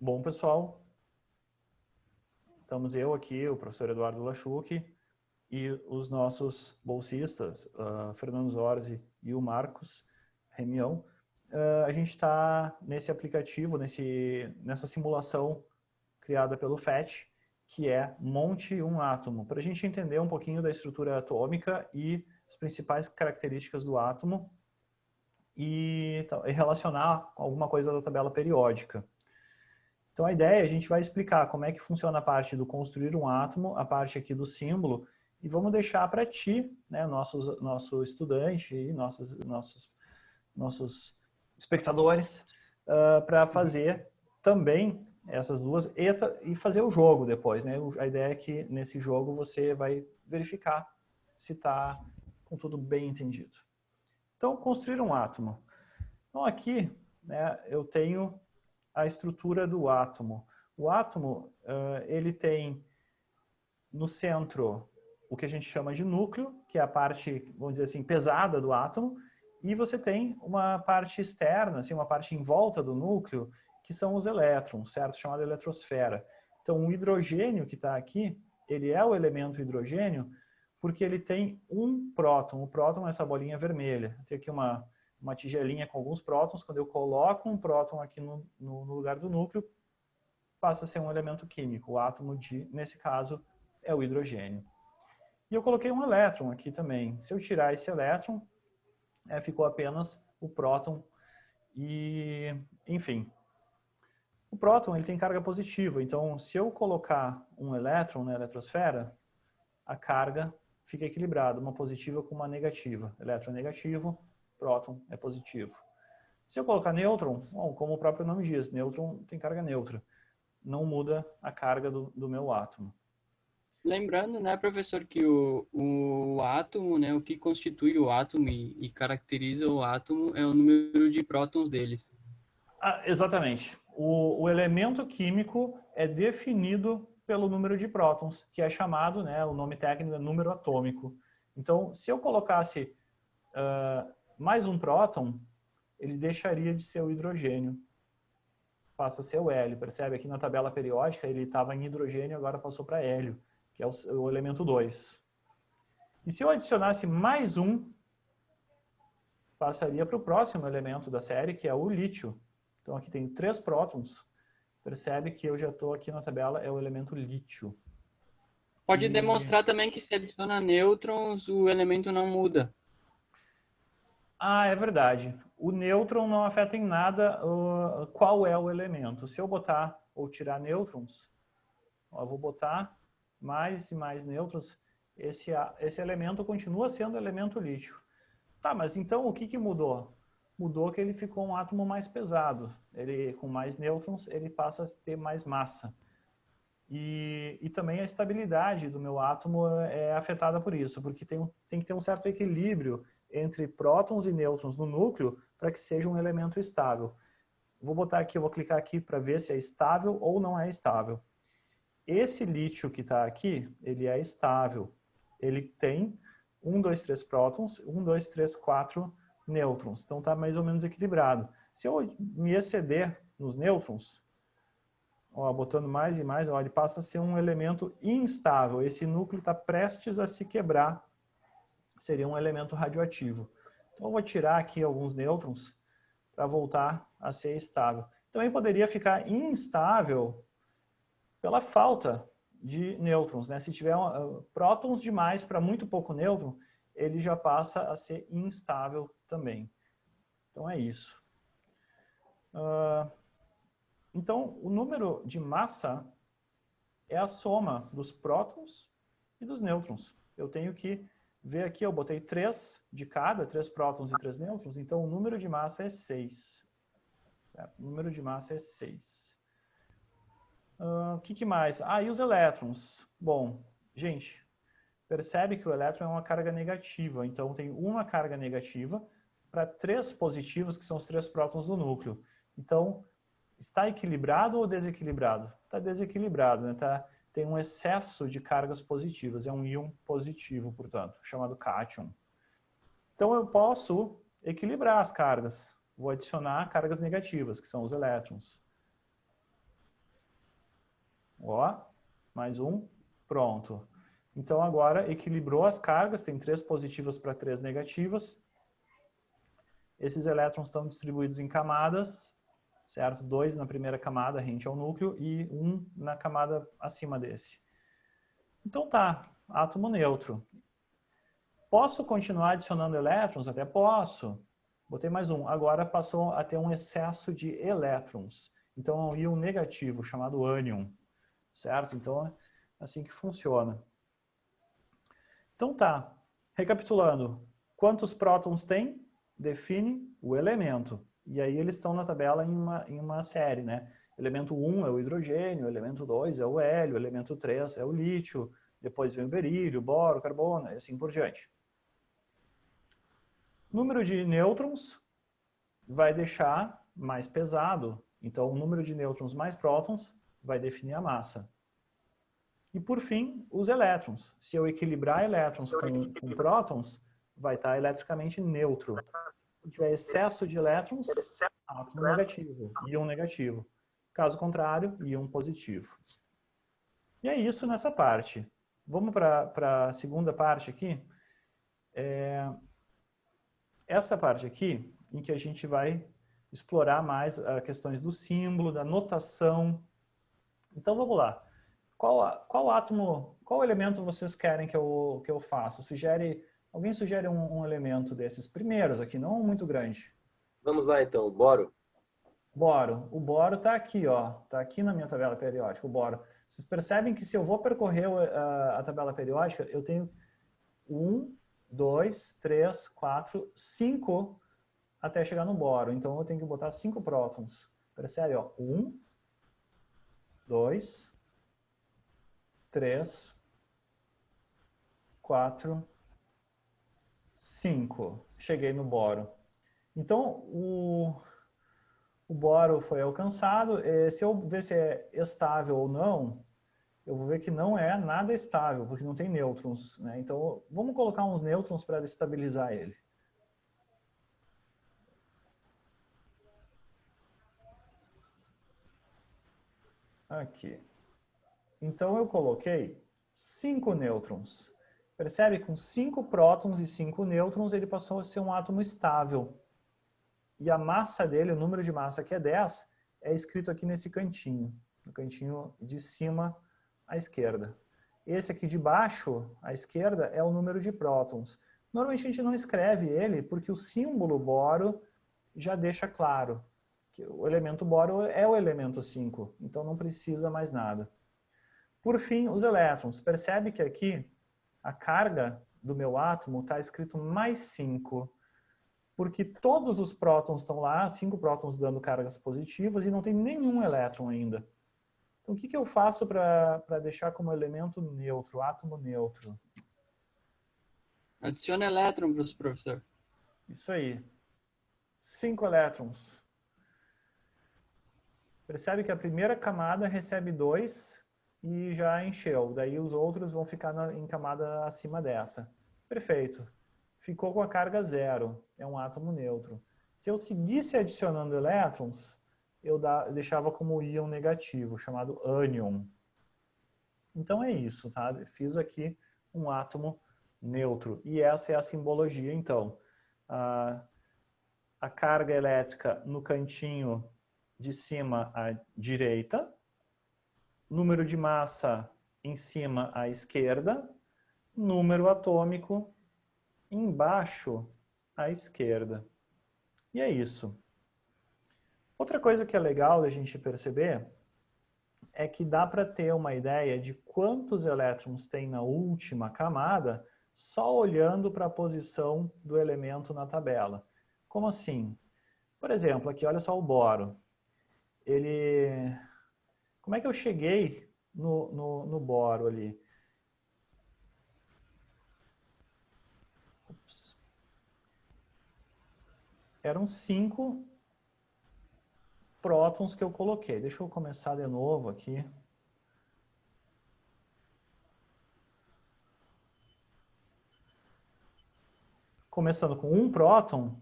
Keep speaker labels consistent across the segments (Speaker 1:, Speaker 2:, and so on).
Speaker 1: Bom, pessoal, estamos eu aqui, o professor Eduardo Lachuk e os nossos bolsistas, Fernando Zorzi e o Marcos Remião. A gente está nesse aplicativo, nessa simulação criada pelo FET, que é Monte um Átomo, para a gente entender um pouquinho da estrutura atômica e as principais características do átomo e relacionar com alguma coisa da tabela periódica. Então a ideia é a gente vai explicar como é que funciona a parte do construir um átomo, a parte aqui do símbolo, e vamos deixar para ti, né, nosso estudante e nossos espectadores, para fazer também essas duas e fazer o jogo depois, né? A ideia é que nesse jogo você vai verificar se está com tudo bem entendido. Então, construir um átomo. Então aqui, né, eu tenho a estrutura do átomo. O átomo, ele tem no centro o que a gente chama de núcleo, que é a parte, vamos dizer assim, pesada do átomo, e você tem uma parte externa, assim, uma parte em volta do núcleo, que são os elétrons, certo? Chamada eletrosfera. Então, o hidrogênio que está aqui, ele é o elemento hidrogênio porque ele tem um próton. O próton é essa bolinha vermelha. Tem aqui uma tigelinha com alguns prótons. Quando eu coloco um próton aqui no lugar do núcleo, passa a ser um elemento químico. O átomo, nesse caso, é o hidrogênio. E eu coloquei um elétron aqui também. Se eu tirar esse elétron, ficou apenas o próton e, enfim. O próton ele tem carga positiva, então se eu colocar um elétron na eletrosfera, a carga fica equilibrada, uma positiva com uma negativa. Elétron é negativo, próton é positivo. Se eu colocar nêutron, bom, como o próprio nome diz, nêutron tem carga neutra. Não muda a carga do meu átomo.
Speaker 2: Lembrando, né, professor, que o átomo, né, o que constitui o átomo e caracteriza o átomo é o número de prótons deles.
Speaker 1: Exatamente. O elemento químico é definido pelo número de prótons, que é chamado, né, o nome técnico é número atômico. Então, se eu colocasse mais um próton, ele deixaria de ser o hidrogênio. Passa a ser o hélio, percebe? Aqui na tabela periódica ele estava em hidrogênio, agora passou para hélio, que é o elemento 2. E se eu adicionasse mais um, passaria para o próximo elemento da série, que é o lítio. Então aqui tem 3 prótons. Percebe que eu já estou aqui na tabela, é o elemento lítio.
Speaker 2: Pode demonstrar também que se adiciona nêutrons, o elemento não muda.
Speaker 1: É verdade. O nêutron não afeta em nada qual é o elemento. Se eu botar ou tirar nêutrons, eu vou botar mais e mais nêutrons, esse elemento continua sendo elemento lítio. Tá, mas então o que mudou? Mudou que ele ficou um átomo mais pesado. Ele, com mais nêutrons, ele passa a ter mais massa. E também a estabilidade do meu átomo é afetada por isso, porque tem que ter um certo equilíbrio entre prótons e nêutrons no núcleo para que seja um elemento estável. Vou botar aqui, eu vou clicar aqui para ver se é estável ou não é estável. Esse lítio que está aqui, ele é estável. Ele tem 1, 2, 3 prótons, 1, 2, 3, 4 nêutrons. Então está mais ou menos equilibrado. Se eu me exceder nos nêutrons, botando mais e mais, ele passa a ser um elemento instável. Esse núcleo está prestes a se quebrar. Seria um elemento radioativo. Então eu vou tirar aqui alguns nêutrons para voltar a ser estável. Também poderia ficar instável pela falta de nêutrons, né? Se tiver prótons demais para muito pouco nêutron, ele já passa a ser instável também. Então é isso. Então, o número de massa é a soma dos prótons e dos nêutrons. Eu tenho que ver aqui, eu botei 3 de cada, 3 prótons e 3 nêutrons, então o número de massa é 6. Certo? O número de massa é 6. O que mais? E os elétrons? Bom, gente, percebe que o elétron é uma carga negativa, então tem uma carga negativa para 3 positivos, que são os 3 prótons do núcleo. Então, está equilibrado ou desequilibrado? Está desequilibrado, né? Tem um excesso de cargas positivas, é um íon positivo, portanto, chamado cátion. Então eu posso equilibrar as cargas, vou adicionar cargas negativas, que são os elétrons. Ó, mais um, pronto. Então agora equilibrou as cargas, tem 3 positivas para 3 negativas. Esses elétrons estão distribuídos em camadas, certo? 2 na primeira camada, rente ao núcleo, e 1 na camada acima desse. Então tá, átomo neutro. Posso continuar adicionando elétrons? Até posso. Botei mais um. Agora passou a ter um excesso de elétrons. Então é um íon negativo, chamado ânion. Certo? Então é assim que funciona. Então tá. Recapitulando. Quantos prótons tem? Define o elemento. E aí eles estão na tabela em uma série, né? Elemento 1 é o hidrogênio, elemento 2 é o hélio, elemento 3 é o lítio, depois vem o berílio, boro, carbono, e assim por diante. Número de nêutrons vai deixar mais pesado. Então, o número de nêutrons mais prótons vai definir a massa. E, por fim, os elétrons. Se eu equilibrar elétrons com prótons, vai estar eletricamente neutro. Se tiver excesso de elétrons, átomo negativo, íon negativo. Caso contrário, íon positivo. E é isso nessa parte. Vamos para a segunda parte aqui. Essa parte aqui, em que a gente vai explorar mais as questões do símbolo, da notação. Então vamos lá. Qual átomo, qual elemento vocês querem que eu faça? Alguém sugere um elemento desses primeiros aqui, não muito grande.
Speaker 3: Vamos lá então, boro.
Speaker 1: Boro. O boro está aqui, ó. Está aqui na minha tabela periódica, o boro. Vocês percebem que se eu vou percorrer a tabela periódica, eu tenho 1, 2, 3, 4, 5 até chegar no boro. Então eu tenho que botar 5 prótons. Percebe? Ó? 1, 2, 3, 4, 5. Cheguei no boro. Então o boro foi alcançado. Se eu ver se é estável ou não, eu vou ver que não é nada estável, porque não tem nêutrons, né? Então vamos colocar uns nêutrons para estabilizar ele. Aqui. Então eu coloquei 5 nêutrons. Percebe? Com 5 prótons e 5 nêutrons, ele passou a ser um átomo estável. E a massa dele, o número de massa que é 10, é escrito aqui nesse cantinho. No cantinho de cima à esquerda. Esse aqui de baixo, à esquerda, é o número de prótons. Normalmente a gente não escreve ele porque o símbolo boro já deixa claro que o elemento boro é o elemento 5, então não precisa mais nada. Por fim, os elétrons. Percebe que aqui a carga do meu átomo está escrito mais 5, porque todos os prótons estão lá, 5 prótons dando cargas positivas e não tem nenhum elétron ainda. Então, o que eu faço para deixar como elemento neutro, átomo neutro?
Speaker 2: Adiciona elétron, professor.
Speaker 1: Isso aí. 5 elétrons. Percebe que a primeira camada recebe 2 e já encheu. Daí os outros vão ficar em camada acima dessa. Perfeito. Ficou com a carga 0. É um átomo neutro. Se eu seguisse adicionando elétrons, eu deixava como íon negativo, chamado ânion. Então é isso, tá? Fiz aqui um átomo neutro. E essa é a simbologia, então. A carga elétrica no cantinho de cima à direita, número de massa em cima à esquerda, número atômico embaixo à esquerda. E é isso. Outra coisa que é legal da gente perceber é que dá para ter uma ideia de quantos elétrons tem na última camada só olhando para a posição do elemento na tabela. Como assim? Por exemplo, aqui olha só o boro. Como é que eu cheguei no boro ali? Ups. Eram 5 prótons que eu coloquei. Deixa eu começar de novo aqui. Começando com 1 próton,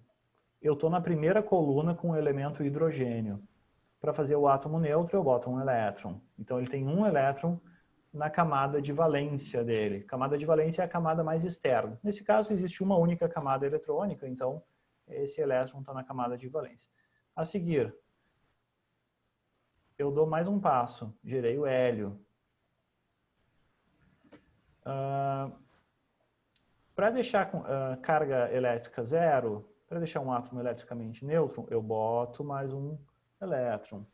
Speaker 1: eu estou na primeira coluna com o elemento hidrogênio. para fazer o átomo neutro, eu boto um elétron. Então, ele tem um elétron na camada de valência dele. Camada de valência é a camada mais externa. Nesse caso, existe uma única camada eletrônica, então esse elétron está na camada de valência. A seguir, eu dou mais um passo, gerei o hélio. Para deixar carga elétrica zero, para deixar um átomo eletricamente neutro, eu boto mais um elétron.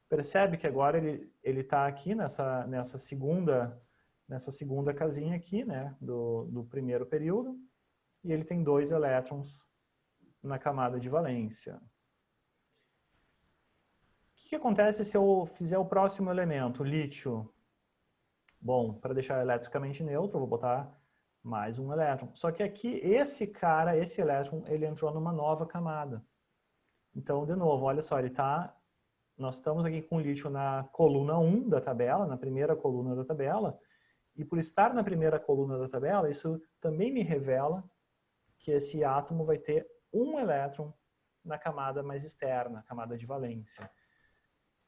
Speaker 1: Percebe que agora ele está aqui nessa segunda casinha aqui, né, do primeiro período, e ele tem 2 elétrons na camada de valência. O que acontece se eu fizer o próximo elemento, lítio? Bom, para deixar eletricamente neutro, eu vou botar mais um elétron. Só que aqui, esse elétron, ele entrou numa nova camada. Então, de novo, olha só, nós estamos aqui com o lítio na coluna 1 da tabela, na primeira coluna da tabela, e por estar na primeira coluna da tabela, isso também me revela que esse átomo vai ter um elétron na camada mais externa, camada de valência.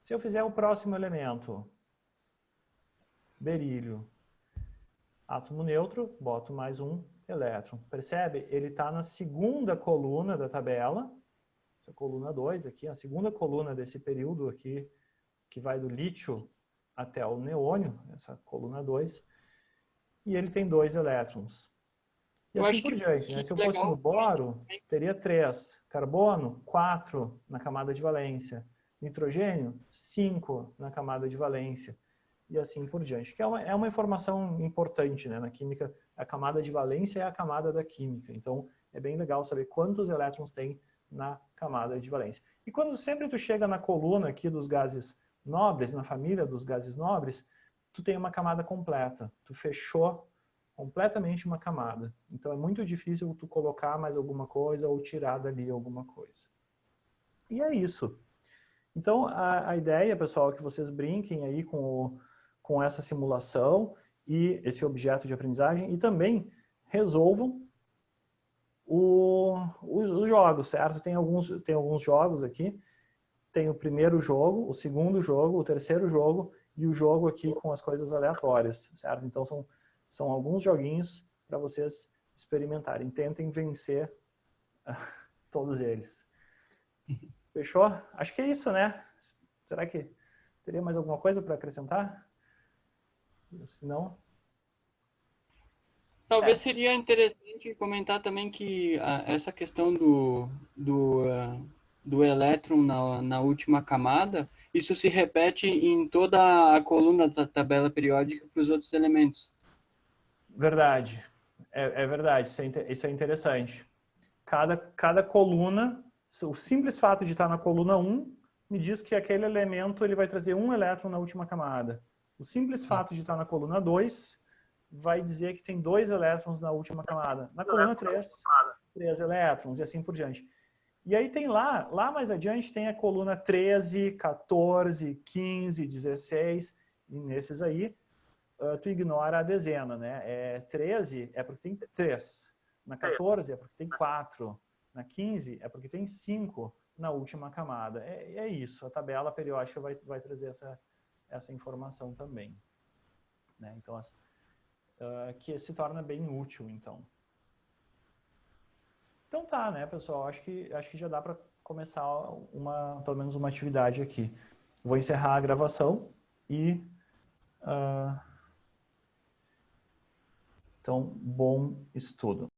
Speaker 1: Se eu fizer o próximo elemento, berílio, átomo neutro, boto mais um elétron. Percebe? Ele está na segunda coluna da tabela, essa coluna 2 aqui, a segunda coluna desse período aqui, que vai do lítio até o neônio, essa coluna 2, e ele tem 2 elétrons. E assim por diante, né? Se eu fosse no boro, teria 3. Carbono, 4 na camada de valência. Nitrogênio, 5 na camada de valência. E assim por diante. Que é uma informação importante, né? Na química, a camada de valência é a camada da química. Então, é bem legal saber quantos elétrons tem na camada de valência. E quando sempre tu chega na coluna aqui dos gases nobres, na família dos gases nobres, tu tem uma camada completa. Tu fechou completamente uma camada. Então é muito difícil tu colocar mais alguma coisa ou tirar dali alguma coisa. E é isso. Então a ideia, pessoal, é que vocês brinquem aí com essa simulação e esse objeto de aprendizagem e também resolvam os jogos, certo? Tem alguns jogos aqui. Tem o primeiro jogo, o segundo jogo, o terceiro jogo e o jogo aqui com as coisas aleatórias, certo? Então são alguns joguinhos para vocês experimentarem. Tentem vencer todos eles. Fechou? Acho que é isso, né? Será que teria mais alguma coisa para acrescentar? Se não...
Speaker 2: Talvez seria interessante comentar também que essa questão do elétron na última camada, isso se repete em toda a coluna da tabela periódica para os outros elementos.
Speaker 1: Verdade. É verdade. Isso é interessante. Cada coluna, o simples fato de estar na coluna 1, me diz que aquele elemento ele vai trazer um elétron na última camada. O simples fato de estar na coluna 2 vai dizer que tem 2 elétrons na última camada. Na coluna 3, 3 elétrons e assim por diante. E aí tem lá mais adiante tem a coluna 13, 14, 15, 16, e nesses aí tu ignora a dezena, né? 13 é porque tem 3, na 14 é porque tem 4, na 15 é porque tem 5 na última camada. É isso, a tabela periódica vai trazer essa informação também. Né? Então, que se torna bem útil, então. Então tá, né, pessoal? Acho que já dá para começar pelo menos uma atividade aqui. Vou encerrar a gravação e... então, bom estudo.